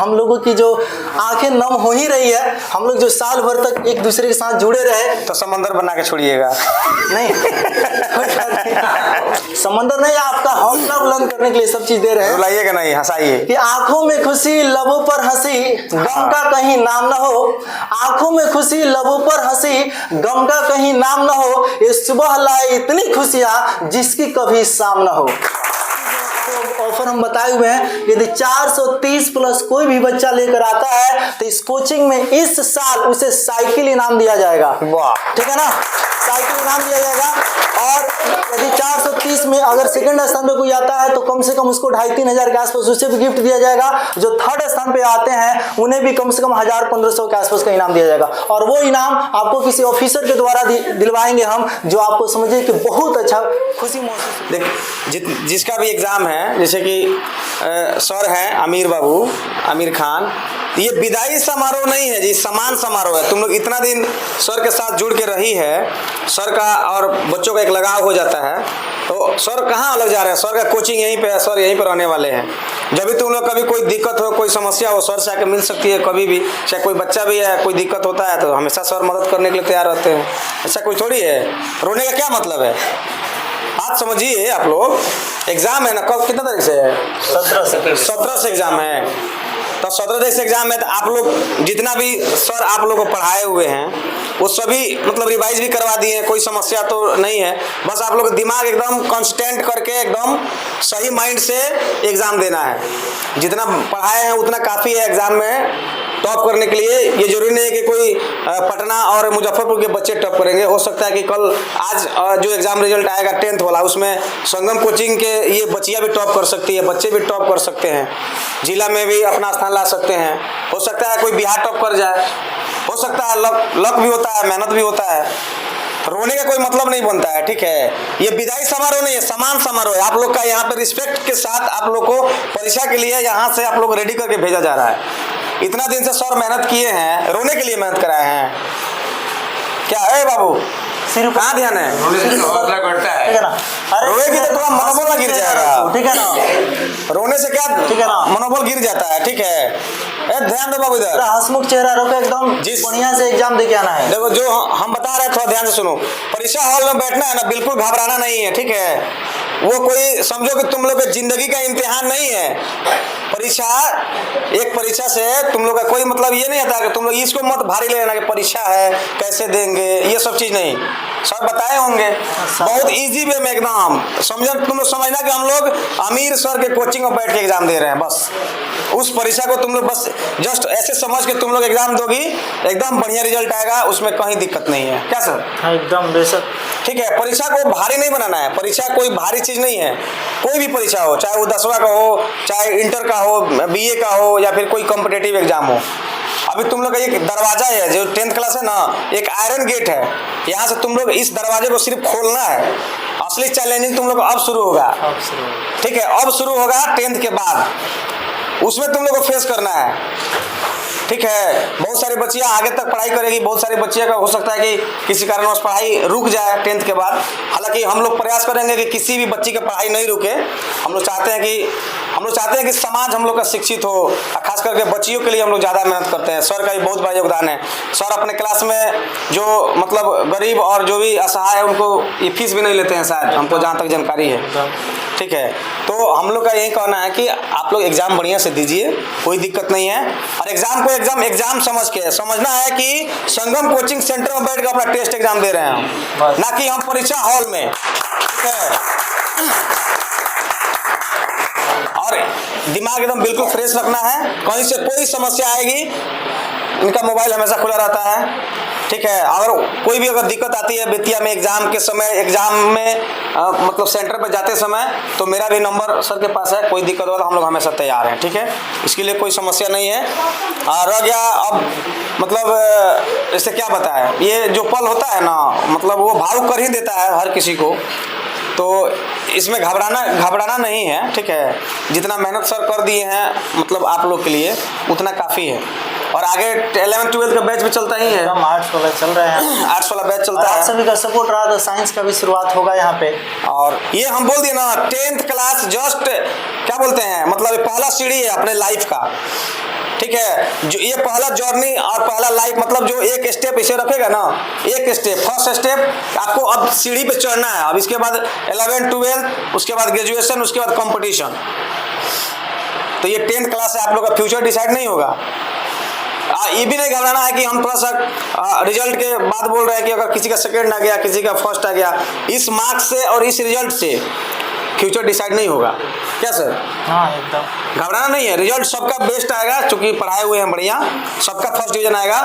हम लोगों की जो आंखें नम हो ही रही है। हम लोग जो साल भर तक एक दूसरे के साथ जुड़े रहे। तो समंदर बना के छोड़िएगा। नहीं समंदर नहीं, आपका हौसला बुलंद करने के लिए सब चीज दे रहे हैं। रुलाइएगा नहीं, हंसाइए। कि आंखों में खुशी लबों पर हंसी, गम का कहीं नाम ना हो। आंखों में खुशी लबों पर हंसी, गम का कहीं नाम ना हो। ये सुबह लाए इतनी खुशियां जिसकी कभी शाम ना हो। ऑफर हम बताए हुए हैं, यदि 430 प्लस कोई भी बच्चा लेकर आता है तो इस कोचिंग में इस साल उसे साइकिल इनाम दिया जाएगा। वाह, ठीक है ना, साइकिल इनाम दिया जाएगा। और यदि 430 में अगर सेकंड स्थान पे कोई आता है तो कम से कम उसको 2,500-3 हजार के आसपास उसे भी गिफ्ट दिया जाएगा। जो थर्ड स्थान पे आते हैं उन्हें भी कम से कम 1,000-1,500 के आसपास का इनाम दिया जाएगा। और वो इनाम आपको किसी ऑफिसर के द्वारा दिलवाएंगे हम, जो आपको समझिए कि बहुत अच्छा खुशी महसूस। देख जिसका भी एग्जाम है, जैसे कि सर हैं आमिर बाबू, आमिर खान, ये विदाई समारोह नहीं है जी, सम्मान समारोह है। तुम लोग इतना दिन सर के साथ जुड़ के रही है, सर का और बच्चों का एक लगाव हो जाता है। तो सर कहाँ अलग जा रहे हैं, सर का कोचिंग यहीं पे है, सर यहीं पर रहने वाले हैं। जब भी तुम लोग कभी कोई दिक्कत हो, कोई समस्या हो, सर से आके मिल सकती है कभी भी। चाहे कोई बच्चा भी है, कोई दिक्कत होता है तो हमेशा सर मदद करने के लिए तैयार रहते हैं। ऐसा कोई थोड़ी है। रोने का क्या मतलब है, बात समझिए आप लोग। एग्जाम है ना, कब कितना तारीख से है? 17 से एग्जाम है। तो 17 तारीख से एग्जाम है। तो आप लोग जितना भी सर आप लोग को पढ़ाए हुए हैं वो सभी मतलब रिवाइज भी करवा दिए हैं, कोई समस्या तो नहीं है। बस आप लोग दिमाग एकदम कंसिस्टेंट करके एकदम सही माइंड से एग्जाम देना है। जितना पढ़ाए हैं उतना काफ़ी है एग्जाम में टॉप करने के लिए। ये जरूरी नहीं है कि कोई पटना और मुजफ्फरपुर के बच्चे टॉप करेंगे। हो सकता है कि कल आज जो एग्जाम रिजल्ट आएगा 10th वाला, उसमें संगम कोचिंग के ये बच्चियाँ भी टॉप कर सकती है, बच्चे भी टॉप कर सकते हैं, जिला में भी अपना स्थान ला सकते हैं। हो सकता है कोई बिहार टॉप कर जाए, हो सकता है लक भी होता है, मेहनत भी होता है। रोने का कोई मतलब नहीं बनता है, ठीक है। ये विदाई समारोह नहीं है, सम्मान समारोह है। आप लोग का यहाँ पे रिस्पेक्ट के साथ आप लोग को परीक्षा के लिए यहाँ से आप लोग रेडी करके भेजा जा रहा है। इतना दिन से सर मेहनत किए हैं, रोने के लिए मेहनत कराए हैं। क्या है बाबू, सिर्फ कहाँ ध्यान है? हौसला बढ़ता है, ठीक है ना। रोएगी तो थोड़ा मनोबल ना गिर जाएगा, ठीक है ना। रोने से क्या, ठीक है ना, मनोबल गिर जाता है, ठीक है। ध्यान दो बाबू, इधर हंसमुख चेहरा रखो, एकदम बढ़िया से एग्जाम दे के आना है। देखो जो हम बता रहे हैं थोड़ा ध्यान से सुनो। परीक्षा हॉल में बैठना है ना, बिल्कुल घबराना नहीं है, ठीक है। वो कोई समझो कि तुम लोग की जिंदगी का इम्तिहान नहीं है। परीक्षा, एक परीक्षा से तुम लोग का कोई मतलब ये नहीं आता कि तुम लोग इसको मत भारी ले लेना कि परीक्षा है कैसे देंगे, ये सब चीज़ नहीं। सर बताए होंगे बहुत इजी वे में एकदम समझ, तुम लोग समझना कि हम लोग आमिर सर के कोचिंग में बैठ के एग्जाम दे रहे हैं। बस उस परीक्षा को तुम लोग बस जस्ट ऐसे समझ के तुम लोग एग्जाम दोगी, एकदम बढ़िया रिजल्ट आएगा, उसमें कहीं दिक्कत नहीं है। क्या सर? एकदम बेशक, ठीक है। परीक्षा को भारी नहीं बनाना है, परीक्षा कोई भारी चीज़ नहीं है। कोई भी परीक्षा हो, चाहे वो 10वां का हो, चाहे इंटर का हो, BA का हो, या फिर कोई कॉम्पिटिटिव एग्जाम हो। अभी तुम लोग का एक दरवाजा है जो 10th क्लास है ना, एक आयरन गेट है। यहाँ से तुम लोग इस दरवाजे को सिर्फ खोलना है। असली चैलेंजिंग तुम लोग अब शुरू होगा, ठीक है। अब शुरू होगा 10th के बाद, उसमें तुम लोग को फेस करना है, ठीक है। बहुत सारी बच्चियां आगे तक पढ़ाई करेगी, बहुत सारी बच्चियों का हो सकता है कि किसी कारणवश पढ़ाई रुक जाए 10th के बाद। हालांकि हम लोग प्रयास करेंगे कि किसी भी बच्ची की पढ़ाई नहीं रुके। हम लोग चाहते हैं कि समाज हम लोग का शिक्षित हो, खास करके बच्चियों के लिए हम लोग ज़्यादा मेहनत करते हैं। सर का भी बहुत बड़ा योगदान है। सर अपने क्लास में जो मतलब गरीब और जो भी असहाय है उनको ये फीस भी नहीं लेते हैं शायद, हमको जहाँ तक जानकारी है, ठीक है। तो हम लोग का यही कहना है कि आप लोग एग्जाम बढ़िया से दीजिए, कोई दिक्कत नहीं है। और एग्जाम को एग्जाम समझ के समझना है कि संगम कोचिंग सेंटर में बैठ कर अपना टेस्ट एग्जाम दे रहे हैं, ना कि हम परीक्षा हॉल में, ठीक है। और दिमाग एकदम बिल्कुल फ्रेश रखना है। कहीं से कोई समस्या आएगी, इनका मोबाइल हमेशा खुला रहता है, ठीक है। अगर कोई भी अगर दिक्कत आती है बेतिया में एग्जाम के समय, एग्जाम में मतलब सेंटर पर जाते समय, तो मेरा भी नंबर सर के पास है। कोई दिक्कत हो तो हम लोग हमेशा तैयार हैं, ठीक है। इसके लिए कोई समस्या नहीं है। रह गया अब मतलब इससे क्या बताएं, ये जो पल होता है ना, मतलब वो भावुक कर ही देता है हर किसी को। तो इसमें घबराना नहीं है, ठीक है। जितना मेहनत सर कर दिए हैं मतलब आप लोग के लिए, उतना काफ़ी है। और आगे 11th 12th का बैच भी चलता ही है, हम आर्ट्स वाला चल रहे हैं, आर्ट्स वाला बैच चलता है। सभी का सपोर्ट रहा तो साइंस का भी शुरुआत होगा यहाँ पे। और ये हम बोल दिए ना, 10th क्लास जस्ट क्या बोलते हैं, मतलब पहला सीढ़ी है अपने लाइफ का, ठीक है। जो ये पहला जर्नी और पहला लाइफ, मतलब जो एक स्टेप इसे रखेगा ना, एक स्टेप, फर्स्ट स्टेप आपको अब सीढ़ी पे चढ़ना है। अब इसके बाद 11 12, उसके बाद ग्रेजुएशन, उसके बाद कंपटीशन। तो ये 10th क्लास से आप लोग का फ्यूचर डिसाइड नहीं होगा। ये भी नहीं घबराना है कि हम थोड़ा सा रिजल्ट के बाद बोल रहे हैं कि अगर किसी का सेकंड आ गया, किसी का फर्स्ट आ गया, इस मार्क्स से और इस रिजल्ट से फ्यूचर डिसाइड नहीं होगा। क्या सर? हाँ एकदम घबराना नहीं है। रिजल्ट सबका बेस्ट आएगा, चूंकि पढ़ाए हुए हैं बढ़िया, सबका फर्स्ट डिवीजन आएगा।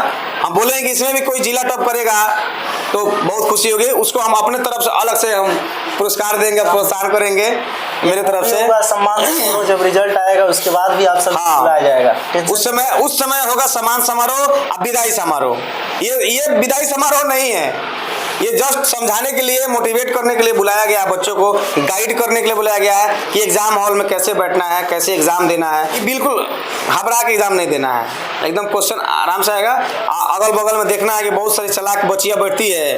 हम बोलेंगे कि इसमें भी कोई जिला टॉप करेगा तो बहुत खुशी होगी, उसको हम अपने तरफ से अलग से हम पुरस्कार देंगे, प्रोत्साहन करेंगे मेरे तरफ से। सम्मान समारोह जब रिजल्ट आएगा उसके बाद भी आप सब हाँ, बुलाया जाएगा। उस समय होगा सम्मान समारोह, अब विदाई समारोह। ये विदाई समारोह नहीं है, ये जस्ट समझाने के लिए, मोटिवेट करने के लिए बुलाया गया है, बच्चों को गाइड करने के लिए बुलाया गया है कि एग्जाम हॉल में कैसे बैठना है, कैसे एग्जाम देना है। बिल्कुल घबरा के एग्जाम नहीं देना है, एकदम क्वेश्चन आराम से आएगा। अगल बगल में देखना है कि बहुत सारी चालाक बच्चियां बैठती है,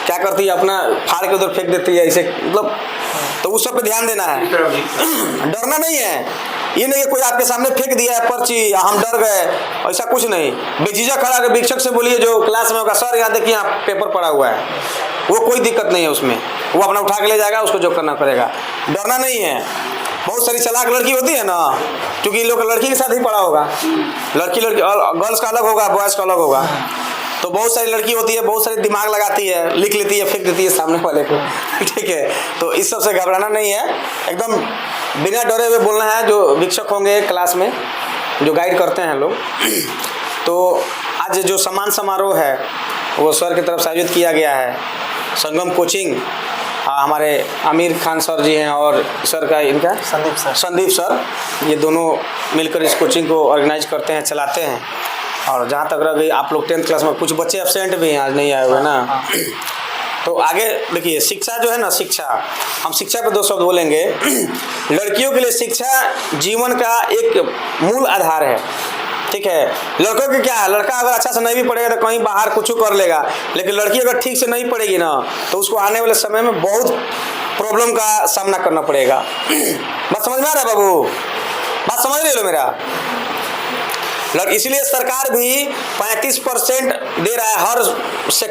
क्या करती है, अपना फाड़ के उधर फेंक देती है, इसे मतलब, तो उस सब पे ध्यान देना है। डरना नहीं है, ये नहीं है कोई आपके सामने फेंक दिया है पर्ची, हम डर गए, ऐसा कुछ नहीं। बेझिझक खड़ा कर शिक्षक से बोलिए जो क्लास में होगा, सर यहाँ देखिए यहाँ पेपर पड़ा हुआ है, वो कोई दिक्कत नहीं है उसमें, वो अपना उठा के ले जाएगा, उसको जो करना पड़ेगा। डरना नहीं है। बहुत सारी चालाक लड़की होती है ना, क्योंकि लोग लड़की के साथ ही पढ़ा होगा, लड़की गर्ल्स का अलग होगा, बॉयज़ का अलग होगा। तो बहुत सारी लड़की होती है, बहुत सारी दिमाग लगाती है, लिख लेती है, फेंक देती है सामने वाले को, ठीक है। तो इस सब से घबराना नहीं है, एकदम बिना डरे हुए बोलना है। जो शिक्षक होंगे क्लास में, जो गाइड करते हैं लोग, तो आज जो सम्मान समारोह है वो सर की तरफ से आयोजित किया गया है। संगम कोचिंग, हमारे आमिर खान सर जी हैं और सर का इनका संदीप सर, ये दोनों मिलकर इस कोचिंग को ऑर्गेनाइज करते हैं, चलाते हैं। और जहाँ तक रह गई आप लोग 10th क्लास में, कुछ बच्चे एब्सेंट भी हैं, आज नहीं आए हुए ना। तो आगे देखिए, शिक्षा जो है ना, शिक्षा, हम शिक्षा पे 2 शब्द बोलेंगे। लड़कियों के लिए शिक्षा जीवन का एक मूल आधार है, ठीक है। लड़कों के क्या है, लड़का अगर अच्छा से नहीं भी पढ़ेगा तो कहीं बाहर कुछ कर लेगा, लेकिन लड़की अगर ठीक से नहीं पढ़ेगी ना तो उसको आने वाले समय में बहुत प्रॉब्लम का सामना करना पड़ेगा। बात समझ में आ रहा है बाबू? बात समझ रहे हो मेरा? इसलिए सरकार भी 35% दे रहा है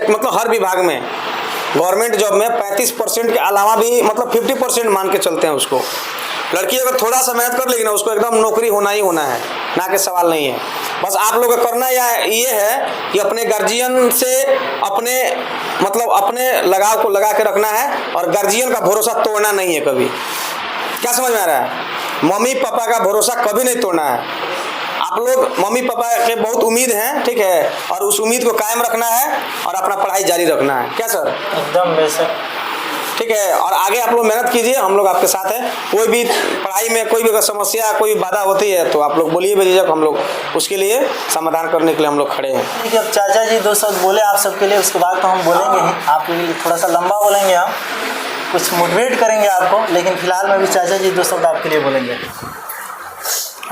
मतलब हर विभाग में। गवर्नमेंट जॉब में 35% के अलावा भी, मतलब 50% मान के चलते हैं उसको। लड़की अगर थोड़ा सा मेहनत कर लेगी ना, उसको एकदम नौकरी होना ही होना है, ना कि सवाल नहीं है। बस आप लोग का करना ये है कि अपने गार्जियन से अपने लगाव को लगा के रखना है, और गार्जियन का भरोसा तोड़ना नहीं है कभी। क्या समझ में आ रहा है? मम्मी पापा का भरोसा कभी नहीं तोड़ना है। आप लोग मम्मी पापा के बहुत उम्मीद हैं, ठीक है, और उस उम्मीद को कायम रखना है और अपना पढ़ाई जारी रखना है। क्या सर? एकदम बेशक, ठीक है। और आगे आप लोग मेहनत कीजिए, हम लोग आपके साथ हैं। कोई भी पढ़ाई में कोई भी अगर समस्या, कोई बाधा होती है तो आप लोग बोलिए बेझिझक, हम लोग उसके लिए समाधान करने के लिए हम लोग खड़े हैं। ठीक है। अब चाचा जी 2 शब्द बोले आप सबके लिए, उसके बाद तो हम बोलेंगे ही, आपके लिए थोड़ा सा लंबा बोलेंगे, हम कुछ मोटिवेट करेंगे आपको, लेकिन फिलहाल में भी चाचा जी 2 शब्द आपके लिए बोलेंगे।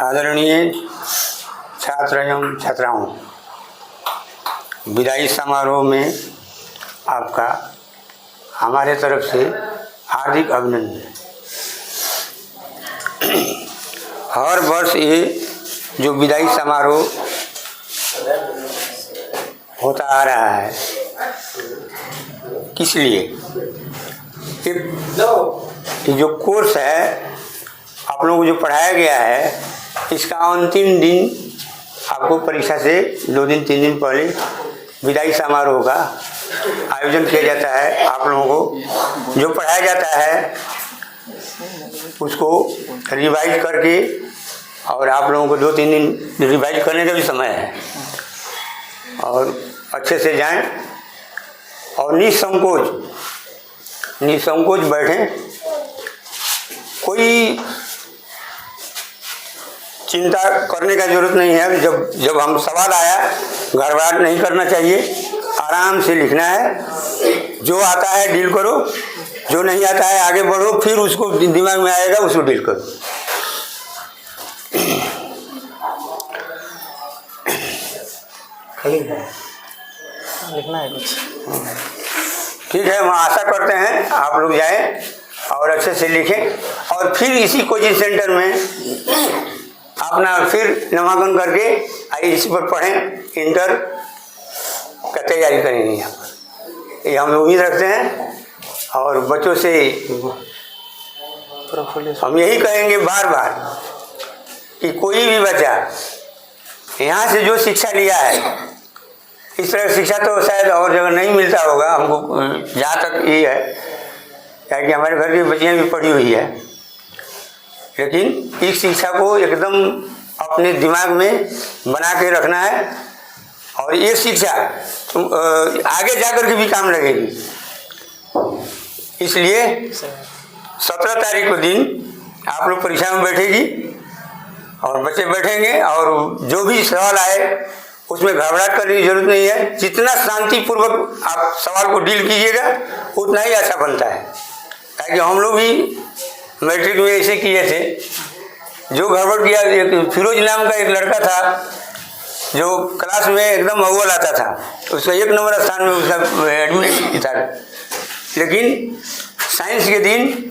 आदरणीय छात्र एवं छात्राओं, विदाई समारोह में आपका हमारे तरफ से हार्दिक अभिनंदन। हर वर्ष ये जो विदाई समारोह होता आ रहा है, किस लिए? ये जो कोर्स है आप लोगों को जो पढ़ाया गया है, इसका अंतिम दिन आपको परीक्षा से 2 दिन 3 दिन पहले विदाई समारोह का आयोजन किया जाता है। आप लोगों को जो पढ़ाया जाता है उसको रिवाइज करके, और आप लोगों को 2-3 दिन रिवाइज करने का भी समय है, और अच्छे से जाएं और निसंकोच बैठें। कोई चिंता करने का जरूरत नहीं है। जब हम सवाल आया, घबराहट नहीं करना चाहिए, आराम से लिखना है। जो आता है डील करो, जो नहीं आता है आगे बढ़ो, फिर उसको दिमाग में आएगा उसको डील करो। लिखना है कुछ? ठीक है, हम आशा करते हैं आप लोग जाएं और अच्छे से लिखें, और फिर इसी कोचिंग सेंटर में अपना फिर नामांकन करके इस पर पढ़ें, इंटर का तैयारी करेंगे यहाँ पर, ये हम उम्मीद रखते हैं। और बच्चों से हम यही कहेंगे बार बार कि कोई भी बच्चा यहाँ से जो शिक्षा लिया है, इस तरह शिक्षा तो शायद और जगह नहीं मिलता होगा हमको, जहाँ तक ये है, क्योंकि हमारे घर की बच्चियाँ भी पढ़ी हुई है, लेकिन इस शिक्षा को एकदम अपने दिमाग में बना के रखना है। और ये शिक्षा आगे जाकर के भी काम लगेगी। इसलिए 17 तारीख को दिन आप लोग परीक्षा में बैठेगी और बच्चे बैठेंगे, और जो भी सवाल आए उसमें घबराहट करने की जरूरत नहीं है। जितना शांतिपूर्वक आप सवाल को डील कीजिएगा उतना ही अच्छा बनता है। ताकि हम लोग भी मैट्रिक में ऐसे किए थे, जो गड़बड़ किया, एक फिरोज नाम का एक लड़का था जो क्लास में एकदम अव्वल आता था, उसका 1 नंबर स्थान में उसका एडमिट था। लेकिन साइंस के दिन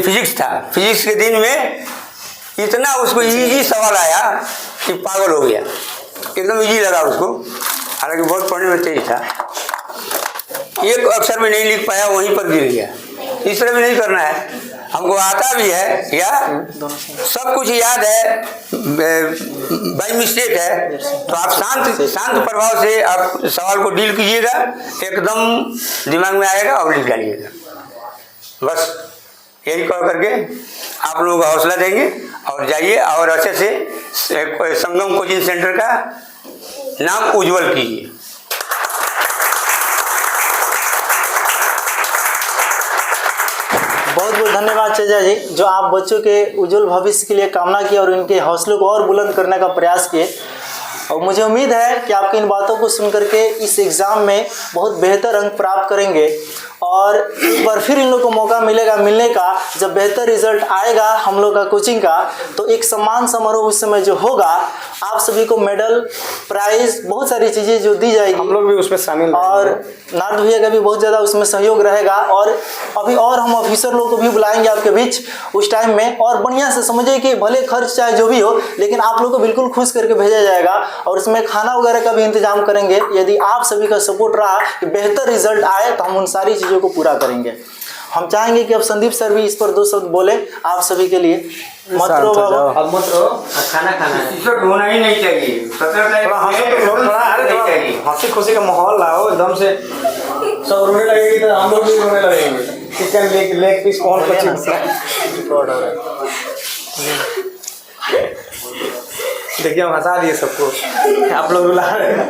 फिजिक्स था, फिजिक्स के दिन में इतना उसको इजी सवाल आया कि पागल हो गया, एकदम इजी लगा उसको, हालांकि बहुत पढ़ने में तेज था। एक अक्षर में नहीं लिख पाया, वहीं पर गिर गया। इस तरह भी नहीं करना है, हमको आता भी है या सब कुछ याद है, बाई मिस्टेक है, तो आप शांत प्रभाव से आप सवाल को डील कीजिएगा, एकदम दिमाग में आएगा और लिख डालिएगा। बस यही कह करके आप लोगों को हौसला देंगे और जाइए और अच्छे से संगम कोचिंग सेंटर का नाम उज्जवल कीजिए। बहुत बहुत धन्यवाद चेजा जी, जो आप बच्चों के उज्जवल भविष्य के लिए कामना की और उनके हौसलों को और बुलंद करने का प्रयास किए। और मुझे उम्मीद है कि आपकी इन बातों को सुनकर के इस एग्ज़ाम में बहुत बेहतर अंक प्राप्त करेंगे, और एक बार फिर इन लोगों को मौका मिलेगा मिलने का। जब बेहतर रिजल्ट आएगा हम लोग का कोचिंग का, तो एक सम्मान समारोह उस समय जो होगा, आप सभी को मेडल, प्राइज, बहुत सारी चीज़ें जो दी जाएगी, हम लोग भी उसमें शामिल, और नारद भैया का भी बहुत ज़्यादा उसमें सहयोग रहेगा। और अभी और हम ऑफिसर लोग को भी बुलाएंगे आपके बीच उस टाइम में, और बढ़िया से समझिए कि भले खर्च चाहे जो भी हो, लेकिन आप लोग को बिल्कुल खुश करके भेजा जाएगा। और उसमें खाना वगैरह का भी इंतजाम करेंगे। यदि आप सभी का सपोर्ट रहा कि बेहतर रिजल्ट आए, तो हम उन सारी चीज़ों को पूरा करेंगे। हम चाहेंगे कि अब संदीप सर भी इस पर 2 शब्द बोले आप सभी के लिए। मत रो बाबा, अब मत रो, खाना इसको ढोना ही नहीं चाहिए। 17 तारीख थोड़ा हंसी खुशी का माहौल लाओ, एकदम से सब रोने लगेगी तो हम लोग भी रोने लगेंगे। चिकन लेग पीस कौन देखिए हम हंसा दिए सबको, आप लोग रुला रहे हैं।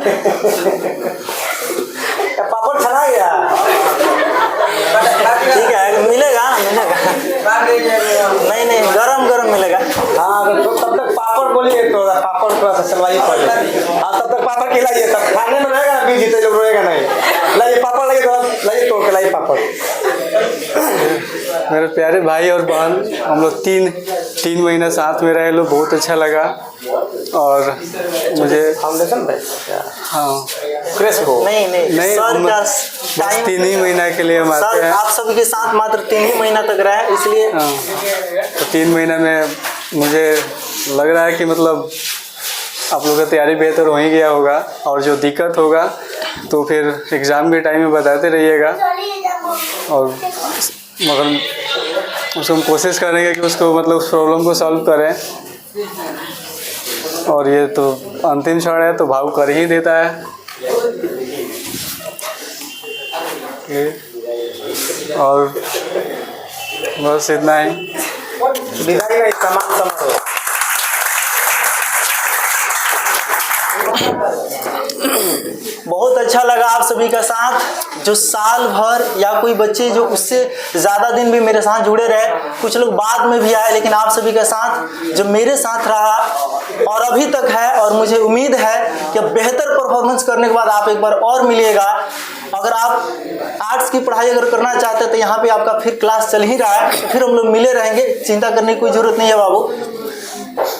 पापड़ छना गया, ठीक है, मिलेगा नहीं गरम मिलेगा। हाँ तो तब तक पापड़ बोलिए, तो पापड़ थोड़ा सा चलवाइए पड़े। हाँ तब तक पापड़ खिलाइए, तब खाने में रहेगा ना, बीच जीते लोग रोएगा नहीं। लाइए पापड़, लाइए थोड़ा, लाइए तोड़ के लाइए पापड़। मेरे प्यारे भाई और बहन, हम लोग तीन महीना साथ में रहे, लोग बहुत अच्छा लगा। और मुझे फाउंडेशन पे हाँ फ्रेश हो नहीं सर का बस टाइम 3 ही महीना के लिए हम आते सर हैं। आप सभी के साथ मात्र 3 ही महीना तक रहे, इसलिए हाँ, तो 3 महीना में मुझे लग रहा है कि मतलब आप लोगों का तैयारी बेहतर हो ही गया होगा। और जो दिक्कत होगा तो फिर एग्ज़ाम के टाइम में बताते रहिएगा, और मगर उसको हम कोशिश करेंगे कि उसको मतलब उस प्रॉब्लम को सॉल्व करें। और ये तो अंतिम क्षण है, तो भाव कर ही देता है। और बस इतना ही। विदाई का सम्मान समारोह। बहुत अच्छा लगा आप सभी का साथ, जो साल भर या कोई बच्चे जो उससे ज़्यादा दिन भी मेरे साथ जुड़े रहे, कुछ लोग बाद में भी आए, लेकिन आप सभी का साथ जो मेरे साथ रहा और अभी तक है, और मुझे उम्मीद है कि बेहतर परफॉर्मेंस करने के बाद आप एक बार और मिलिएगा। अगर आप आर्ट्स की पढ़ाई अगर करना चाहते हैं तो यहाँ पे आपका फिर क्लास चल ही रहा है, फिर हम लोग मिले रहेंगे, चिंता करने की कोई ज़रूरत नहीं है बाबू।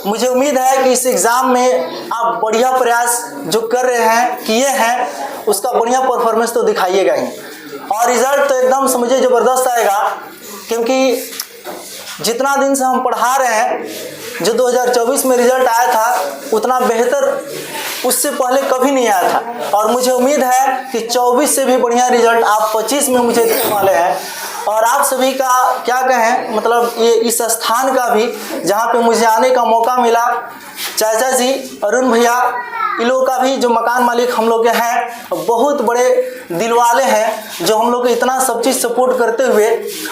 मुझे उम्मीद है कि इस एग्ज़ाम में आप बढ़िया प्रयास जो कर रहे हैं, किए हैं, उसका बढ़िया परफॉर्मेंस तो दिखाइएगा ही, और रिज़ल्ट तो एकदम समझिए ज़बरदस्त आएगा। क्योंकि जितना दिन से हम पढ़ा रहे हैं जो 2024 में रिजल्ट आया था उतना बेहतर उससे पहले कभी नहीं आया था। और मुझे उम्मीद है कि 24 से भी बढ़िया रिजल्ट आप 25 में मुझे देने वाले हैं। और आप सभी का क्या कहें, मतलब ये इस स्थान का भी जहाँ पे मुझे आने का मौका मिला, चाचा जी, अरुण भैया, इन लोगों का भी जो मकान मालिक हम लोग के हैं, बहुत बड़े दिल वाले हैं जो हम लोग को इतना सब चीज़ सपोर्ट करते हुए,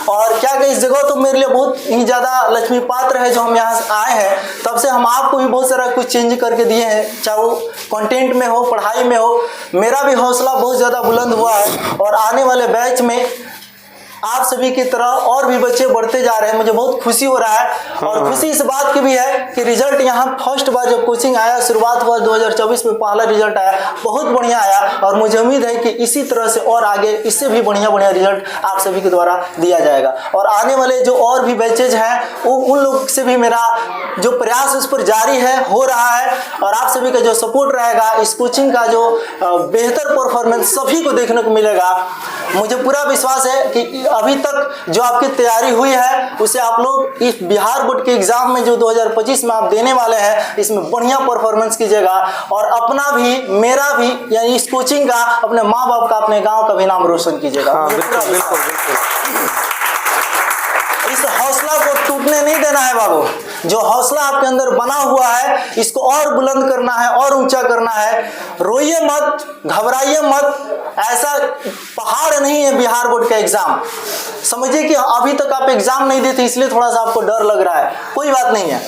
और क्या कहें, इस जगह तो मेरे लिए बहुत ही ज़्यादा लक्ष्मी पात्र है। जो हम यहाँ आए हैं तब से हम आपको भी बहुत सारा कुछ चेंज करके दिए हैं, चाहे वो कंटेंट में हो, पढ़ाई में हो। मेरा भी हौसला बहुत ज़्यादा बुलंद हुआ है और आने वाले बैच में आप सभी की तरह और भी बच्चे बढ़ते जा रहे हैं। मुझे बहुत खुशी हो रहा है और खुशी इस बात की भी है कि रिजल्ट यहाँ फर्स्ट बार जब कोचिंग आया, शुरुआत हुआ 2024 में पहला रिजल्ट आया, बहुत बढ़िया आया। और मुझे उम्मीद है कि इसी तरह से और आगे इससे भी बढ़िया बढ़िया रिजल्ट आप सभी के द्वारा दिया जाएगा। और आने वाले जो और भी बैचेज हैं उन लोग से भी मेरा जो प्रयास उस पर जारी है, हो रहा है। और आप सभी का जो सपोर्ट रहेगा, इस कोचिंग का जो बेहतर परफॉर्मेंस सभी को देखने को मिलेगा। मुझे पूरा विश्वास है कि अभी तक जो आपकी तैयारी हुई है उसे आप लोग इस बिहार बोर्ड के एग्जाम में जो 2025 में आप देने वाले हैं, इसमें बढ़िया परफॉर्मेंस कीजिएगा और अपना भी, मेरा भी, यानी इस कोचिंग का, अपने माँ बाप का, अपने गांव का भी नाम रोशन कीजिएगा। बिल्कुल। इस हौसला को टूटने नहीं देना है बाबू। जो हौसला आपके अंदर बना हुआ है इसको और बुलंद करना है और ऊंचा करना है। रोइए मत, घबराइए मत। ऐसा पहाड़ नहीं है बिहार बोर्ड का एग्जाम। समझिए कि अभी तक आप एग्जाम नहीं देते इसलिए थोड़ा सा आपको डर लग रहा है, कोई बात नहीं है।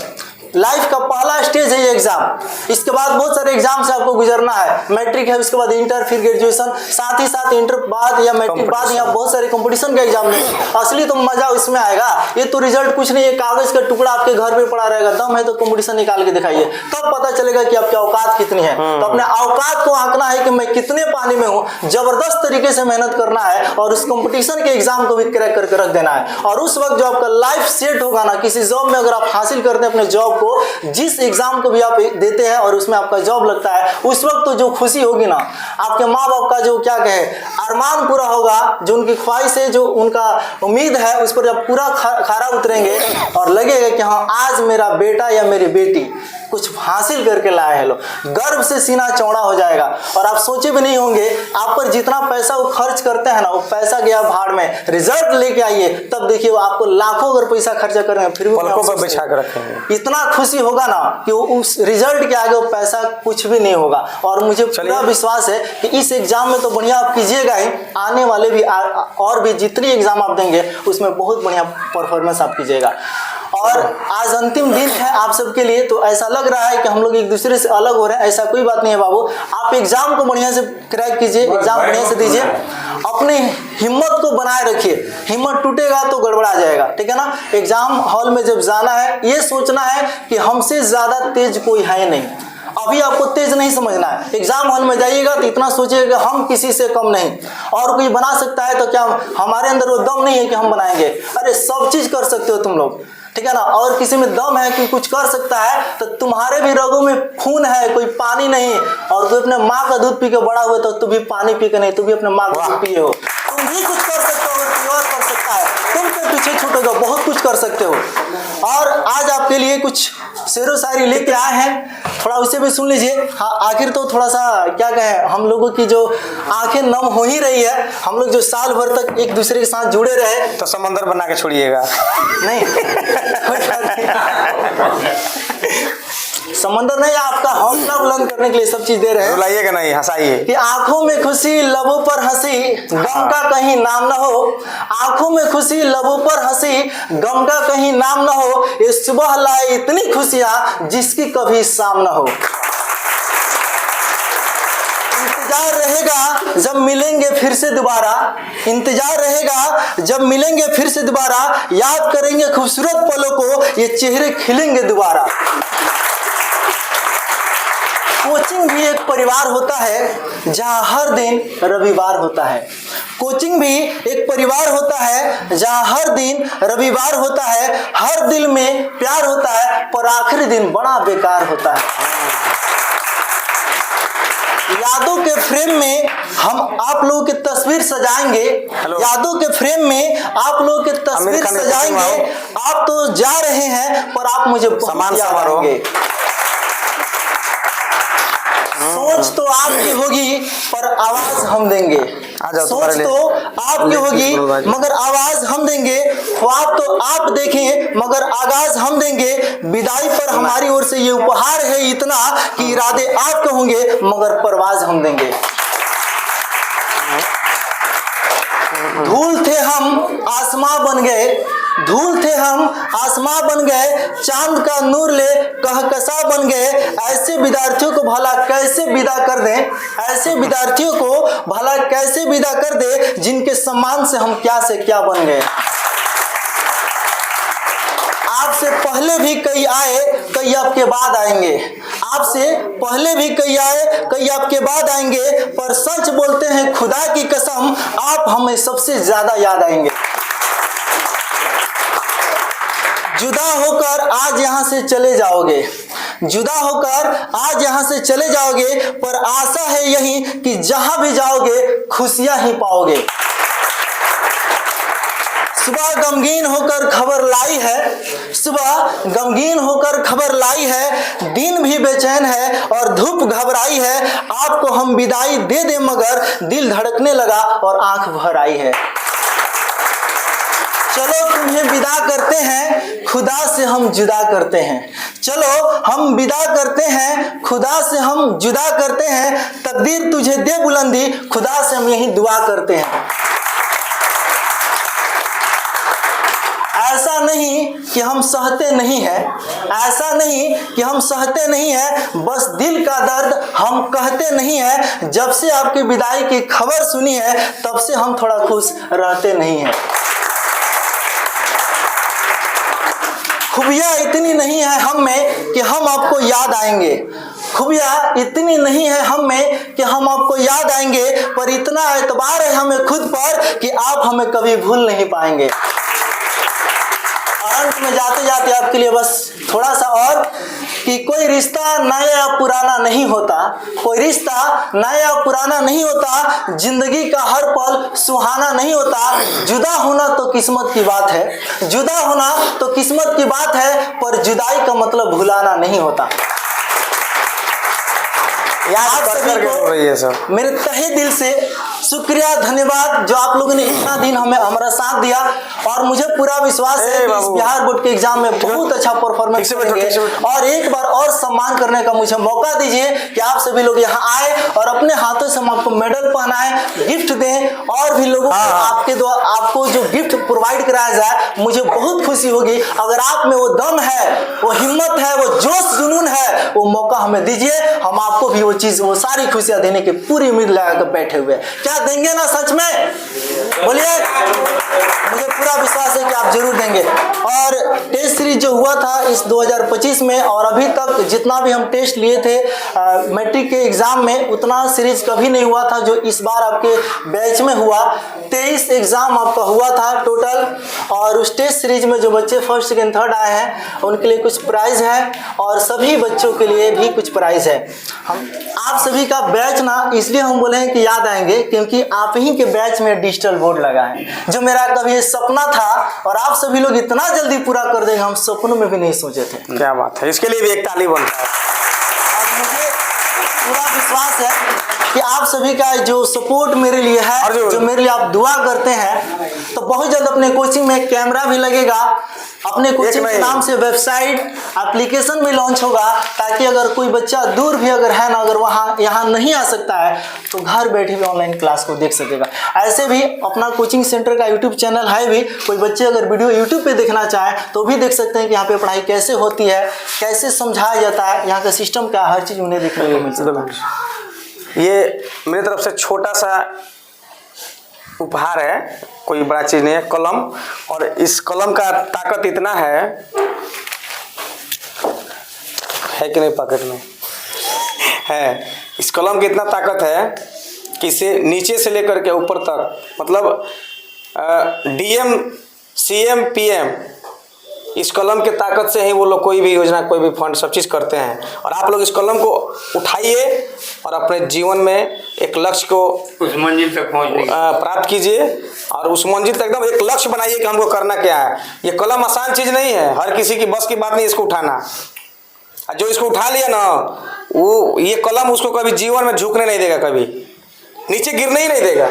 लाइफ का पहला स्टेज है ये एग्जाम। इसके बाद बहुत सारे एग्जाम से आपको गुजरना है। मैट्रिक है, उसके बाद इंटर, फिर ग्रेजुएशन, साथ ही साथ इंटर बाद या मैट्रिक बाद यहाँ बहुत सारे कंपटीशन का एग्जाम है। असली तो मजा उसमें आएगा। ये तो रिजल्ट कुछ नहीं है, कागज का टुकड़ा आपके घर पे पड़ा रहेगा। दम है तो कंपटीशन निकाल के दिखाइए, तब पता चलेगा कि आपकी औकात कितनी है। तो अपने औकात को आंकना है कि मैं कितने पानी में हूँ। जबरदस्त तरीके से मेहनत करना है और उस कंपटीशन के एग्जाम को भी क्रैक करके रख देना है। और उस वक्त जो आपका लाइफ सेट होगा ना, किसी जॉब में अगर आप हासिल करते हैं अपने जॉब, जिस एग्जाम को भी आप देते हैं और उसमें आपका जॉब लगता है, उस वक्त तो जो खुशी होगी ना, आपके माँ बाप का जो क्या कहे अरमान पूरा होगा, जो उनकी ख्वाहिश है, जो उनका उम्मीद है, उस पर जब पूरा खारा उतरेंगे और लगेगा कि हाँ आज मेरा बेटा या मेरी बेटी कुछ हासिल करके लाए हैं, लोग गर्व से सीना चौड़ा हो जाएगा। और आप सोचे भी नहीं होंगे, आप पर जितना पैसा वो खर्च करते हैं ना, वो पैसा गया भाड़ में। रिजल्ट लेके आइए तब देखिए वो आपको लाखों अगर पैसा खर्चा करेंगे फिर भी पलकों पर बिछा कर रखेंगे। इतना खुशी होगा ना कि उस रिजल्ट के आगे वो पैसा कुछ भी नहीं होगा। और मुझे पूरा विश्वास है कि इस एग्जाम में तो बढ़िया आप कीजिएगा ही, आने वाले भी और भी जितनी एग्जाम आप देंगे उसमें बहुत बढ़िया परफॉर्मेंस आप कीजिएगा। और आज अंतिम दिन है आप सबके लिए, तो ऐसा लग रहा है कि हम लोग एक दूसरे से अलग हो रहे हैं। ऐसा कोई बात नहीं है बाबू। आप एग्जाम को बढ़िया से क्रैक कीजिए, एग्जाम बढ़िया से दीजिए, अपने हिम्मत को बनाए रखिए। हिम्मत टूटेगा तो गड़बड़ा जाएगा, ठीक है ना। एग्जाम हॉल में जब जाना है ये सोचना है कि हमसे ज्यादा तेज कोई है नहीं। अभी आपको तेज नहीं समझना है। एग्जाम हॉल में जाइएगा तो इतना सोचिएगा कि हम किसी से कम नहीं, और कोई बना सकता है तो क्या हमारे अंदर वो दम नहीं है कि हम बनाएंगे। अरे सब चीज कर सकते हो तुम लोग, ठीक है ना। और किसी में दम है कि कुछ कर सकता है तो तुम्हारे भी रगों में खून है, कोई पानी नहीं। और तू अपने माँ का दूध पी के बड़ा हुआ तो तू भी पानी पी के नहीं, तू भी अपने माँ का दूध पिए हो। तुम भी कुछ कर सकते हो, कोई और कर सकता है, तुम पे पीछे छूटोगे, बहुत कुछ कर सकते हो। और आज आपके लिए कुछ शेरो शायरी लेके आए हैं, थोड़ा उसे भी सुन लीजिए। हाँ, आखिर तो थोड़ा सा क्या कहें, हम लोगों की जो आंखें नम हो ही रही है। हम लोग जो साल भर तक एक दूसरे के साथ जुड़े रहे, तो समंदर बना के छोड़िएगा। नहीं समंदर नहीं, आपका हौसला बुलंद करने के लिए सब चीज दे रहे हैं। रुलाइएगा नहीं, हंसाइए। कि आंखों में खुशी लबों पर हंसी, गम का कहीं नाम न हो। आंखों में खुशी लबों पर हंसी, गम का कहीं नाम न हो। ये सुबह लाए इतनी खुशियां जिसकी कभी शाम न हो। इंतजार रहेगा जब मिलेंगे फिर से दोबारा, इंतजार रहेगा जब मिलेंगे फिर से दोबारा। याद करेंगे खूबसूरत पलों को, ये चेहरे खिलेंगे दोबारा। कोचिंग भी एक परिवार होता है जहां हर दिन रविवार होता है। कोचिंग भी एक परिवार होता है जहां हर दिन रविवार होता है। हर दिल में प्यार होता है पर आखिरी दिन बड़ा बेकार होता है। यादों के फ्रेम में हम आप लोगों की तस्वीर सजाएंगे। यादों के फ्रेम में आप लोगों की तस्वीर खान सजाएंगे। आप तो जा रहे हैं पर आप मुझे सम्मान याद समारोह। आएंगे। सोच तो आपकी होगी पर आवाज हम देंगे। सोच तो आपकी होगी मगर आवाज हम देंगे। ख्वाब तो आप देखें मगर आगाज हम देंगे। विदाई पर हमारी ओर से ये उपहार है इतना कि इरादे आपके होंगे मगर परवाज हम देंगे। धूल थे हम आसमां बन गए। धूल थे हम आसमां बन गए। चांद का नूर ले कहकशा बन गए। ऐसे विद्यार्थियों को भला कैसे विदा कर दें। ऐसे विद्यार्थियों को भला कैसे विदा कर दे जिनके सम्मान से हम क्या से क्या बन गए। आपसे पहले भी कई आए कई आपके बाद आएंगे। आपसे पहले भी कई आए कई आपके बाद आएंगे पर सच बोलते हैं खुदा की कसम आप हमें सबसे ज्यादा याद आएंगे। जुदा होकर आज यहाँ से चले जाओगे। जुदा होकर आज यहाँ से चले जाओगे पर आशा है यही कि जहां भी जाओगे खुशियां ही पाओगे। सुबह गमगीन होकर खबर लाई है। सुबह गमगीन होकर खबर लाई है। दिन भी बेचैन है और धूप घबराई है। आपको हम विदाई दे दे मगर दिल धड़कने लगा और आंख भर आई है। चलो तुम्हें विदा करते हैं खुदा से हम जुदा करते हैं। चलो हम विदा करते हैं खुदा से हम जुदा करते हैं। तकदीर तुझे दे बुलंदी खुदा से हम यही दुआ करते हैं। ऐसा नहीं कि हम सहते नहीं हैं। ऐसा नहीं कि हम सहते नहीं हैं। बस दिल का दर्द हम कहते नहीं हैं। जब से आपकी विदाई की खबर सुनी है तब से हम थोड़ा खुश रहते नहीं हैं। खूबियाँ इतनी नहीं है हम में कि हम आपको याद आएंगे। खूबियाँ इतनी नहीं है हम में कि हम आपको याद आएंगे पर इतना एतबार है हमें खुद पर कि आप हमें कभी भूल नहीं पाएंगे। अंत में जाते जाते आपके लिए बस थोड़ा सा और कि कोई रिश्ता नया या पुराना नहीं होता। कोई रिश्ता नया या पुराना नहीं होता। जिंदगी का हर पल सुहाना नहीं होता। जुदा होना तो किस्मत की बात है। जुदा होना तो किस्मत की बात है पर जुदाई का मतलब भुलाना नहीं होता। आप सभी को मेरे तहे दिल से शुक्रिया धन्यवाद जो आप लोगों ने इतना दिन हमें हमारा साथ दिया और मुझे पूरा विश्वास है कि इस बिहार बोर्ड के एग्जाम में बहुत अच्छा परफॉर्मेंस करेंगे और एक बार और सम्मान करने का मुझे मौका दीजिए कि आप सभी लोग यहाँ आए और अपने हाथों से हम आपको मेडल पहनाएं गिफ्ट दें और भी लोगों को आपके द्वारा आपको जो गिफ्ट प्रोवाइड कराया जाए मुझे बहुत खुशी होगी। अगर आप में वो दम है वो हिम्मत है वो जोश जुनून है वो मौका हमें दीजिए। हम आपको भी वो चीज वो सारी खुशियां देने की पूरी उम्मीद लगाकर बैठे हुए। क्या देंगे ना सच में बोलिए। मुझे पूरा विश्वास है कि आप जरूर देंगे। और टेस्ट सीरीज जो हुआ था इस 2025 में और अभी तक जितना भी हम टेस्ट लिए थे मैट्रिक के एग्जाम में उतना सीरीज कभी नहीं हुआ था जो इस बार आपके बैच में हुआ। 23 एग्जाम आपका हुआ था टोटल और उस टेस्ट सीरीज में जो बच्चे फर्स्ट सेकंड थर्ड आए हैं उनके लिए कुछ प्राइज है और सभी बच्चों के लिए भी कुछ प्राइज है। हम आप सभी का बैच ना इसलिए हम बोले हैं कि याद आएंगे क्योंकि आप ही के बैच में डिजिटल बोर्ड लगा है जो मेरा कभी सपना था और आप सभी लोग इतना जल्दी पूरा कर देंगे हम सपनों में भी नहीं सोचे थे। क्या बात है। इसके लिए भी एक ताली बनता है। और मुझे पूरा विश्वास है कि आप सभी का जो सपोर्ट मेरे लिए है जो मेरे लिए आप दुआ करते हैं तो बहुत जल्द अपने कोचिंग में कैमरा भी लगेगा। अपने कोचिंग के नाम से वेबसाइट एप्लीकेशन भी लॉन्च होगा ताकि अगर कोई बच्चा दूर भी अगर है ना अगर वहाँ यहाँ नहीं आ सकता है तो घर बैठे भी ऑनलाइन क्लास को देख सकेगा। ऐसे भी अपना कोचिंग सेंटर का यूट्यूब चैनल है भी कोई बच्चे अगर वीडियो यूट्यूब पे देखना चाहे तो भी देख सकते हैं कि यहाँ पे पढ़ाई कैसे होती है कैसे समझाया जाता है यहाँ का सिस्टम क्या हर चीज़ उन्हें देखने को मिल सकता है। ये मेरी तरफ से छोटा सा उपहार है कोई बड़ा चीज नहीं है कलम और इस कलम का ताकत इतना है कि नहीं पॉकेट में है। इस कलम की इतना ताकत है कि इसे नीचे से लेकर के ऊपर तक मतलब DM CM PM इस कलम के ताकत से ही वो लोग कोई भी योजना कोई भी फंड सब चीज़ करते हैं। और आप लोग इस कलम को उठाइए और अपने जीवन में एक लक्ष्य को उस मंजिल तक पहुंचने की प्राप्त कीजिए और उस मंजिल तक एकदम एक लक्ष्य बनाइए कि हमको करना क्या है। ये कलम आसान चीज़ नहीं है, हर किसी की बस की बात नहीं इसको उठाना। जो इसको उठा लिया ना, वो ये कलम उसको कभी जीवन में झुकने नहीं देगा, कभी नीचे गिरने ही नहीं देगा।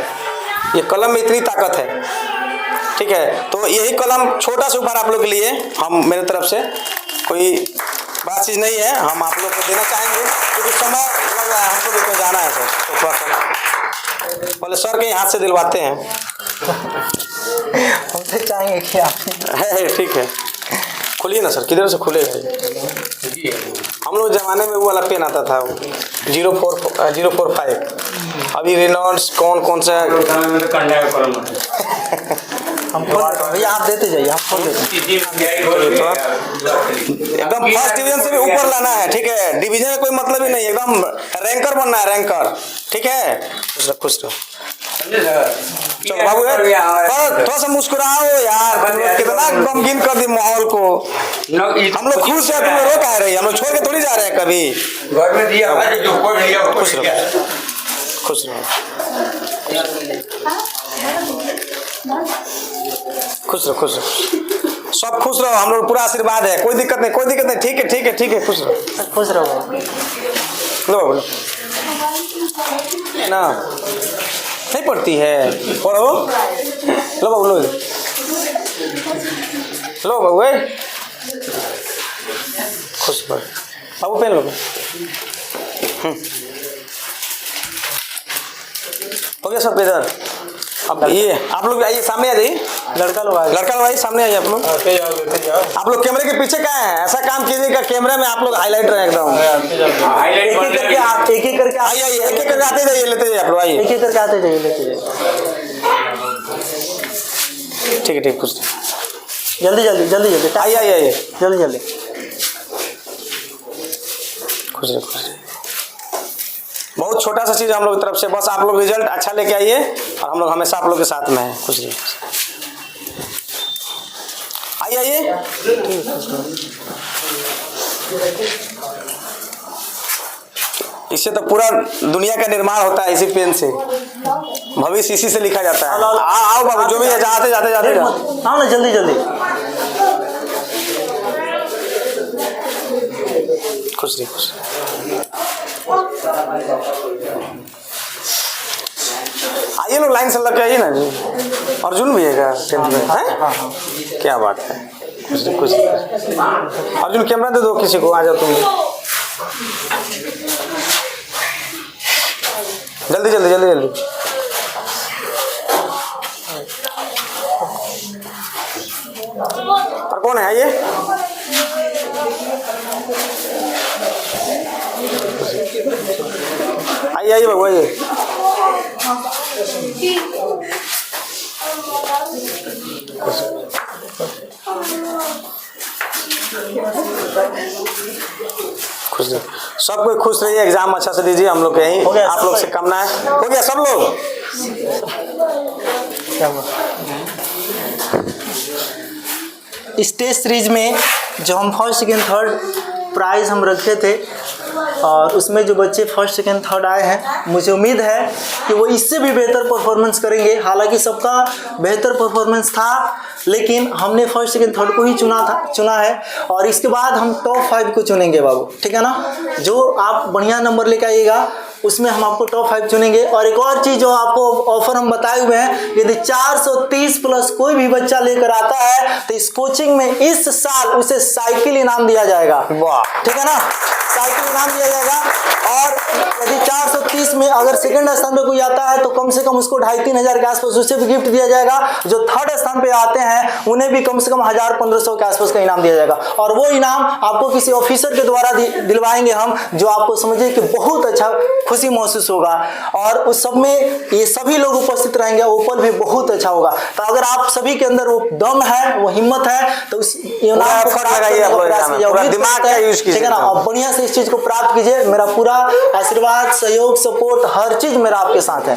ये कलम में इतनी ताकत है, ठीक है। तो यही कलम छोटा सा उपहार आप लोग के लिए हम मेरे तरफ से, कोई बड़ा चीज़ नहीं है, हम आप लोग को देना चाहेंगे क्योंकि समय लग रहा है, हमको भी कहीं जाना है सर। तो थोड़ा सा पहले सर के हाथ से दिलवाते हैं। हम तो चाहेंगे कि आप है ठीक है, खोलिए ना सर, किधर से खुलेगा? हम लोग जमाने में वो वाला पेन आता था 045, अभी रेनॉल्ड्स कौन सा हम खोल देते हैं भैया, आप देते जाइए, हम खोल देते हैं। एकदम फर्स्ट डिवीजन से भी ऊपर लाना है, ठीक है। डिवीजन में कोई मतलब ही नहीं, एकदम रैंकर बनना है, रैंकर, ठीक है। खुश रहो। चलो बाबू थोड़ा सा मुस्कुराओ यार, तुम लोग कितना गमगीन कर दी माहौल को। हम लोग खुश है, तुम लोग रो कह रही है, हम लोग छोड़ के थोड़ी जा रहे हैं कभी। घर में दिया खुश रहो, खुश रहो, खुश रहो, खुश रहो, सब खुश रहो। हम लोग पूरा आशीर्वाद है, कोई दिक्कत नहीं, कोई दिक्कत नहीं, ठीक है ठीक है ठीक है, खुश रहो, खुश रहो। लो बोलो ना, नहीं पड़ती है, पढ़ो, लो बाबू लो, लो बाबू खुश रहो बाबू, पेन लो। हो गया सब इधर। अब ये आप लोग आइए, सामने आ जाइए, लड़का लोग आए, लड़का लोग आइए, सामने आइए आप लोग। आप लोग कैमरे के पीछे कहाँ हैं? ऐसा काम कीजिएगा कैमरे में आप लोग हाईलाइट रहे एकदम। एक एक करके आप, एक एक करके आइए आइए, एक एक करके आते जाइए, लेते जाइए आप लोग, आइए। एक एक करके आते जाइए, लेते जाइए। ठीक है ठीक, खुश जल्दी जल्दी जल्दी जल्दी, आइए आइए आइए, जल्दी जल्दी। खुश रहे, खुश रहे। बहुत छोटा सा चीज़ हम लोग की तरफ से, बस आप लोग रिजल्ट अच्छा लेके आइए और हम लोग हमेशा आप लोग के साथ में हैं। खुश रहिए, आइए आइए। इससे तो पूरा दुनिया का निर्माण होता है, इसी पेन से भविष्य इसी से लिखा जाता है। आओ बाबू, जो भी है, जाते जाते जाते हाँ ना, जल्दी जल्दी। खुश रहिए, खुश आइए लोग, लाइन से लग के आइए ना जी। अर्जुन भी है क्या टेंथ में? हैं? क्या बात है, खुश रहिए, खुश रहिए। अर्जुन कैमरा दे दो किसी को, आ जाओ तुम जल्दी जल्दी जल्दी जल्दी। और कौन है? आइए, आइए आइए बाबू, आइए। खुश रहिए, सब कोई खुश रहिए, एग्जाम अच्छा से दीजिए, हम लोग यहीं आप लोग से कामना है। हो गया सब लोग? क्या हुआ? स्टेज सीरीज में जो हम फर्स्ट सेकेंड थर्ड प्राइज़ हम रखे थे, और उसमें जो बच्चे फर्स्ट सेकेंड थर्ड आए हैं, मुझे उम्मीद है कि वो इससे भी बेहतर परफॉर्मेंस करेंगे। हालांकि सबका बेहतर परफॉर्मेंस था, लेकिन हमने फर्स्ट सेकेंड थर्ड को ही चुना है, और इसके बाद हम टॉप 5 को चुनेंगे बाबू, ठीक है ना। जो आप बढ़िया नंबर लेकर आइएगा उसमें हम आपको टॉप 5 चुनेंगे। और एक और चीज़ जो आपको ऑफर हम बताए हुए हैं, यदि 430 प्लस कोई भी बच्चा लेकर आता है तो इस कोचिंग में इस साल उसे साइकिल इनाम दिया जाएगा। वाह, ठीक है ना, साइकिल इनाम दिया जाएगा। और यदि 430 में अगर सेकंड स्थान पे कोई आता है तो कम से कम उसको 2,500-3 हज़ार के आसपास उससे भी गिफ्ट दिया जाएगा। जो थर्ड स्थान पे आते हैं उन्हें भी कम से कम 1,000-1,500 के आसपास का इनाम दिया जाएगा। और वो इनाम आपको किसी ऑफिसर के द्वारा दिलवाएंगे हम, जो आपको समझिए कि बहुत अच्छा खुशी महसूस होगा। और उस सब में ये सभी लोग उपस्थित रहेंगे, ओपल भी बहुत अच्छा होगा। तो अगर आप सभी के अंदर वो दम है, वो हिम्मत है, तो उस इनाम को दिमाग का यूज कीजिए, ठीक है ना, और बढ़िया से इस चीज को प्राप्त कीजिए। मेरा पूरा आशीर्वाद, सहयोग, सपोर्ट, हर चीज मेरा आपके साथ है।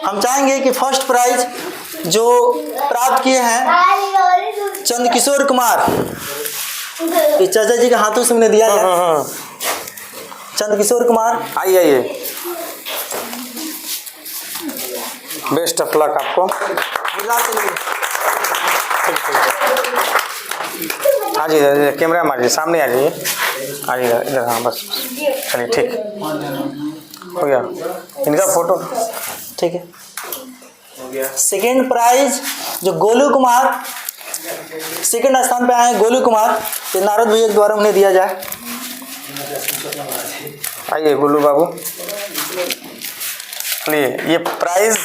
हम चाहेंगे कि फर्स्ट प्राइज जो प्राप्त किए हैं चंद्रकिशोर कुमार, चाचा जी के हाथों से मैंने दिया है। चंद्रकिशोर कुमार। आइए आइए, बेस्ट ऑफ लक आपको। आ जाइए, कैमरा में आ जाइए, सामने आ जाइए, आ जाइए इधर। हाँ बस, चलिए ठीक हो गया, इनका फोटो ठीक है। सेकेंड प्राइज जो गोलू कुमार, सेकेंड स्थान पे आए हैं गोलू कुमार, तो नारद भैया के द्वारा उन्हें दिया जाए। आइए गोलू बाबू, चलिए ये प्राइज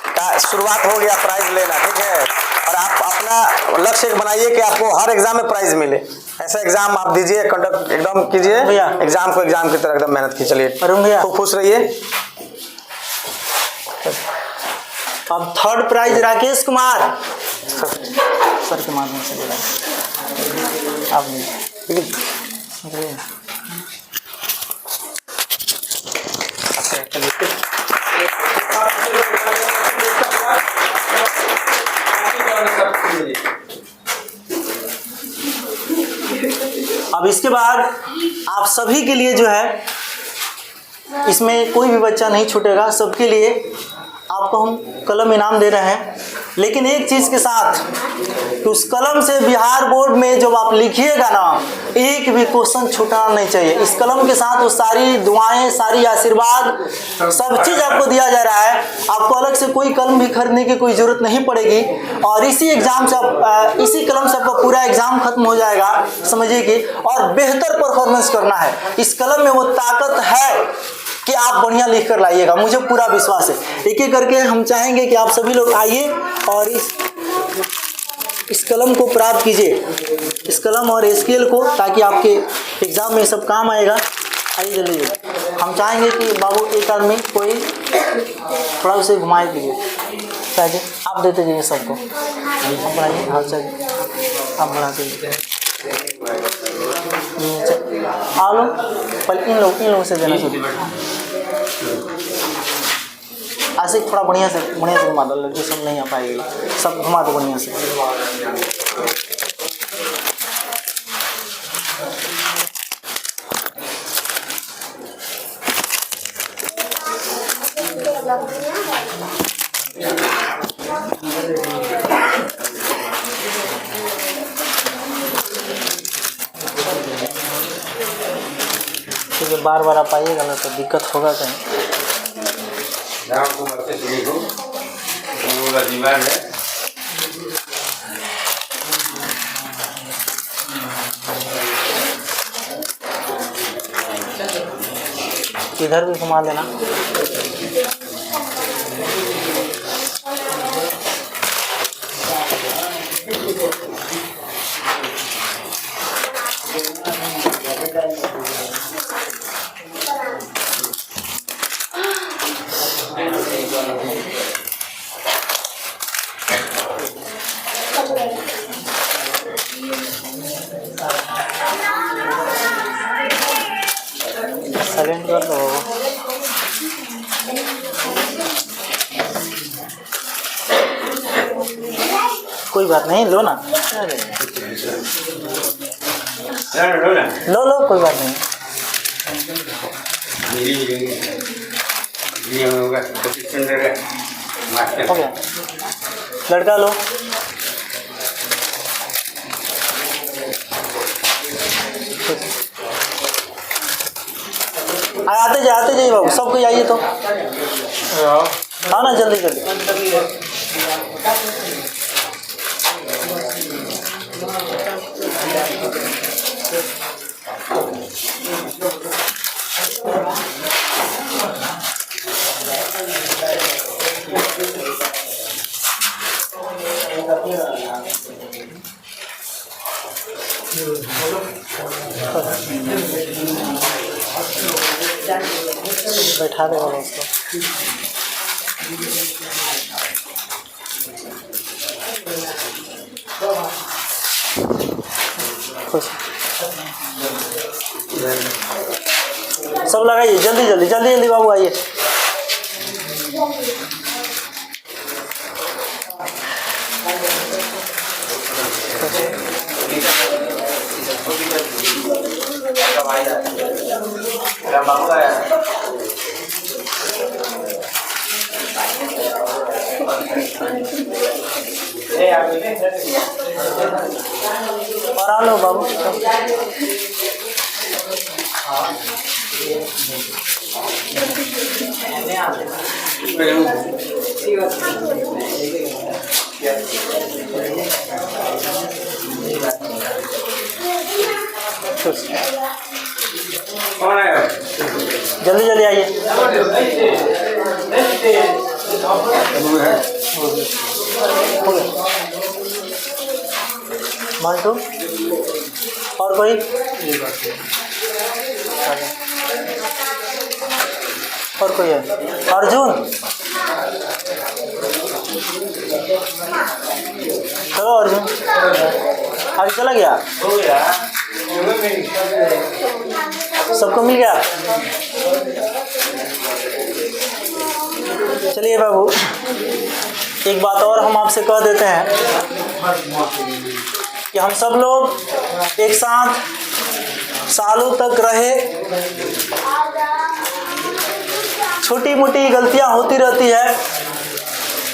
का शुरुआत हो गया, प्राइज लेना, ठीक है। और आप अपना लक्ष्य बनाइए कि आपको हर एग्जाम में प्राइज मिले, ऐसा एग्जाम आप दीजिए, कंडक्ट एकदम कीजिए भैया। एग्जाम को एग्जाम की तरह एकदम मेहनत की। चलिए अरुण भैया। खूब खुश रहिए। अब third prize Rakesh Kumar, sir के माध्यम से बोला आप नहीं। अब इसके बाद आप सभी के लिए जो है, इसमें कोई भी बच्चा नहीं छूटेगा, सबके लिए आपको हम कलम इनाम दे रहे हैं। लेकिन एक चीज़ के साथ कि उस कलम से बिहार बोर्ड में जब आप लिखिएगा ना, एक भी क्वेश्चन छूटना नहीं चाहिए। इस कलम के साथ वो सारी दुआएं, सारी आशीर्वाद, सब चीज़ आपको दिया जा रहा है। आपको अलग से कोई कलम भी खरीदने की कोई ज़रूरत नहीं पड़ेगी। और इसी एग्ज़ाम से इसी कलम से आपका पूरा एग्ज़ाम खत्म हो जाएगा, समझिए कि। और बेहतर परफॉर्मेंस करना है, इस कलम में वो ताकत है कि आप बढ़िया लिख कर लाइएगा, मुझे पूरा विश्वास है। एक एक करके हम चाहेंगे कि आप सभी लोग आइए और इस कलम को प्राप्त कीजिए, इस कलम और स्केल को, ताकि आपके एग्ज़ाम में सब काम आएगा। आइए जल्दी, हम चाहेंगे कि बाबू एक आदमी कोई थोड़ा उसे घुमाए दीजिए, चाहिए आप देते जाइए सबको, आप बढ़ाइए, हाँ चलिए आप बढ़ाते जाइए। आ लो, पहले इन लोगों से देना शुरू, ऐसे थोड़ा बढ़िया से घुमा दो, लड़की सब नहीं आ पाएगी, सब घुमा दो बढ़िया से। क्योंकि बार बार आप आइएगा ना तो दिक्कत होगा कहीं। इधर भी घुमा देना। साइलेंट कर दो। कोई बात नहीं, लो ना, लो कोई बात नहीं। हो गया, लड़का लो। आते जाइए बाबू, सब कोई आइए तो, हाँ ना, जल्दी जल्दी। बैठा देगा उसको। खुश सब लगाइए, जल्दी जल्दी जल्दी जल्दी बाबू आइए। और आ लो बाबू। जल्दी जल्दी आइए। मंटू और कोई? और कोई है? अर्जुन, चलो अर्जुन, आगे चला गया, सबको मिल गया। चलिए बाबू, एक बात और हम आपसे कह देते हैं कि हम सब लोग एक साथ सालों तक रहे, छोटी मोटी गलतियां होती रहती है।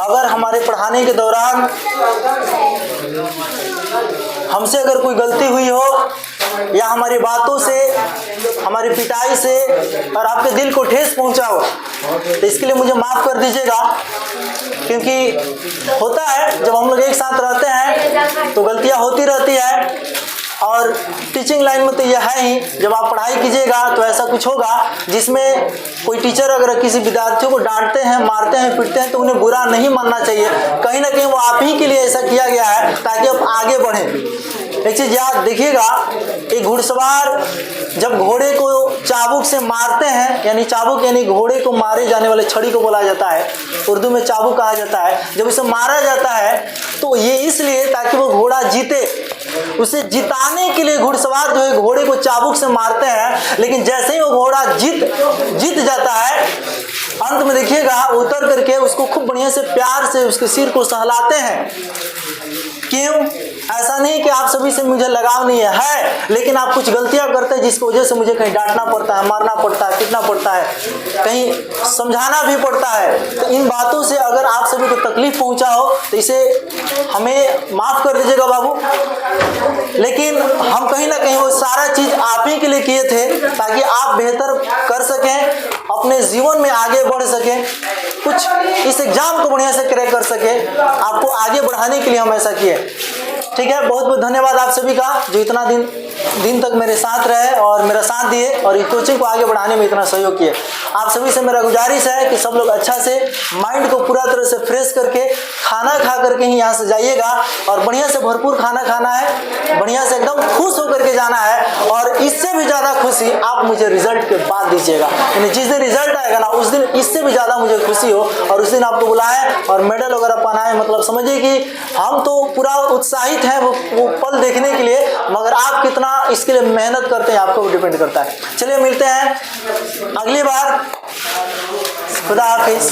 अगर हमारे पढ़ाने के दौरान हमसे अगर कोई गलती हुई हो या हमारी बातों से, हमारी पिटाई से और आपके दिल को ठेस पहुंचा हो, तो इसके लिए मुझे माफ़ कर दीजिएगा। क्योंकि होता है जब हम लोग एक साथ रहते हैं तो गलतियां होती रहती है, और टीचिंग लाइन में तो यह है ही, जब आप पढ़ाई कीजिएगा तो ऐसा कुछ होगा जिसमें कोई टीचर अगर किसी विद्यार्थियों को डांटते हैं, मारते हैं, पीटते हैं तो उन्हें बुरा नहीं मानना चाहिए। कहीं ना कहीं वो आप ही के लिए ऐसा किया गया है ताकि आप आगे बढ़ें। एक चीज़ याद देखिएगा, एक घुड़सवार जब घोड़े को चाबुक से मारते हैं, यानी चाबुक यानी घोड़े को मारे जाने वाले छड़ी को बोला जाता है, उर्दू में चाबुक कहा जाता है। जब उसे मारा जाता है तो ये इसलिए ताकि वो घोड़ा जीते, उसे जिताने के लिए घुड़सवार जो है घोड़े को चाबुक से मारते हैं। लेकिन जैसे ही वो घोड़ा जीत जाता है, अंत में देखिएगा उतर करके उसको खूब बढ़िया से प्यार से उसके सिर को सहलाते हैं। क्यों? ऐसा नहीं कि आप सभी से मुझे लगाव नहीं है, लेकिन आप कुछ गलतियां करते हैं जिसकी वजह से मुझे कहीं डांटना पड़ता है, मारना पड़ता है, पीटना पड़ता है, कहीं समझाना भी पड़ता है। तो इन बातों से अगर आप सभी को तकलीफ पहुंचा हो तो इसे हमें माफ़ कर दीजिएगा बाबू। लेकिन हम कहीं ना कहीं वो सारा चीज़ आप ही के लिए किए थे ताकि आप बेहतर कर सकें, अपने जीवन में आगे बढ़ सकें, कुछ इस एग्जाम को बढ़िया से क्रैक कर सके। आपको आगे बढ़ाने के लिए हम ऐसा किए। ठीक है, बहुत बहुत धन्यवाद आप सभी का जो इतना दिन तक मेरे साथ रहे और मेरा साथ दिए और इस कोचिंग को आगे बढ़ाने में इतना सहयोग किए। आप सभी से मेरा गुजारिश है कि सब लोग अच्छा से माइंड को पूरा तरह से फ्रेश करके खाना खा करके ही यहाँ से जाइएगा, और बढ़िया से भरपूर खाना खाना है, बढ़िया से एकदम खुश होकर के जाना है। और इससे भी ज़्यादा खुशी आप मुझे रिजल्ट के बाद दीजिएगा, यानी जिस दिन रिजल्ट आएगा ना उस दिन इससे भी ज़्यादा मुझे खुशी हो और उस दिन आपको बुलाएं और मेडल वगैरह पहनाएं। मतलब समझिए कि हम तो पूरा उत्साहित हैं वो पल देखने के लिए, मगर आप कितना इसके लिए मेहनत करते हैं आपको डिपेंड करता है। चलिए मिलते हैं अगली बार। खुदा हाफिज।